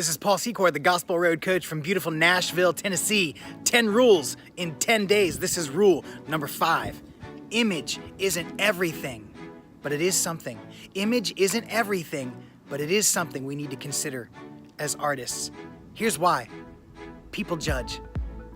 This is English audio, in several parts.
This is Paul Secord, the Gospel Road Coach from beautiful Nashville, Tennessee. 10 rules in 10 days. This is rule number 5. Image isn't everything, but it is something. Image isn't everything, but it is something we need to consider as artists. Here's why. People judge.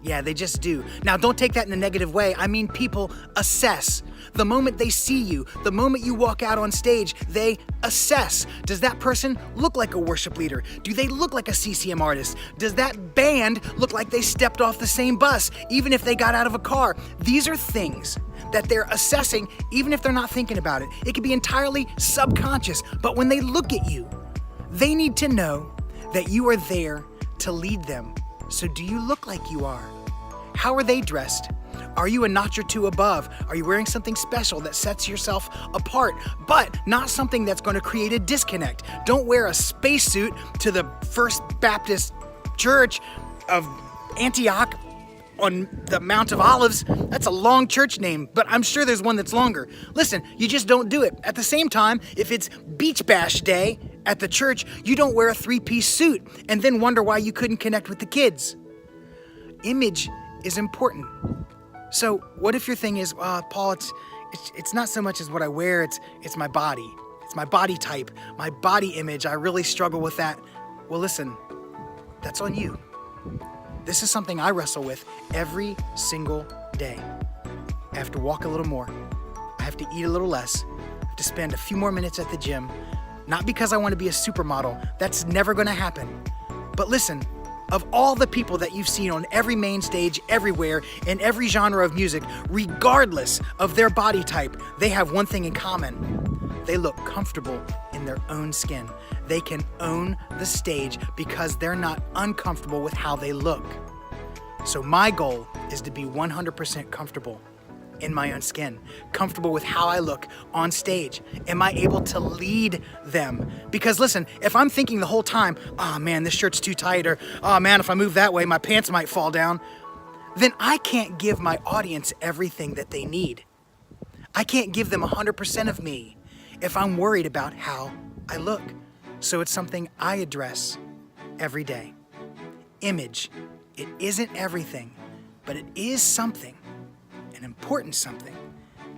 Yeah, they just do. Now, don't take that in a negative way. I mean, people assess. The moment they see you, the moment you walk out on stage, they assess. Does that person look like a worship leader? Do they look like a CCM artist? Does that band look like they stepped off the same bus, even if they got out of a car? These are things that they're assessing, even if they're not thinking about it. It could be entirely subconscious, but when they look at you, they need to know that you are there to lead them. So do you look like you are? How are they dressed? Are you a notch or two above? Are you wearing something special that sets yourself apart, but not something that's going to create a disconnect? Don't wear a spacesuit to the First Baptist Church of Antioch on the Mount of Olives. That's a long church name, but I'm sure there's one that's longer. Listen, you just don't do it. At the same time, if it's Beach Bash Day at the church, you don't wear a 3-piece suit and then wonder why you couldn't connect with the kids. Image is important. So what if your thing is, Paul, it's not so much as what I wear, it's my body. It's my body type, my body image. I really struggle with that. Well, listen, that's on you. This is something I wrestle with every single day. I have to walk a little more. I have to eat a little less. I have to spend a few more minutes at the gym. Not because I want to be a supermodel. That's never going to happen. But listen, of all the people that you've seen on every main stage, everywhere, in every genre of music, regardless of their body type, they have one thing in common. They look comfortable in their own skin. They can own the stage because they're not uncomfortable with how they look. So my goal is to be 100% comfortable in my own skin, comfortable with how I look on stage. Am I able to lead them? Because listen, if I'm thinking the whole time, oh man, this shirt's too tight, or oh man, if I move that way, my pants might fall down, then I can't give my audience everything that they need. I can't give them 100% of me if I'm worried about how I look. So it's something I address every day. Image, it isn't everything, but it is something, an important something,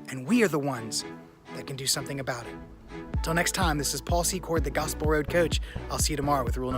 and we are the ones that can do something about it. Until next time, this is Paul Secord, the Gospel Road Coach. I'll see you tomorrow with rule number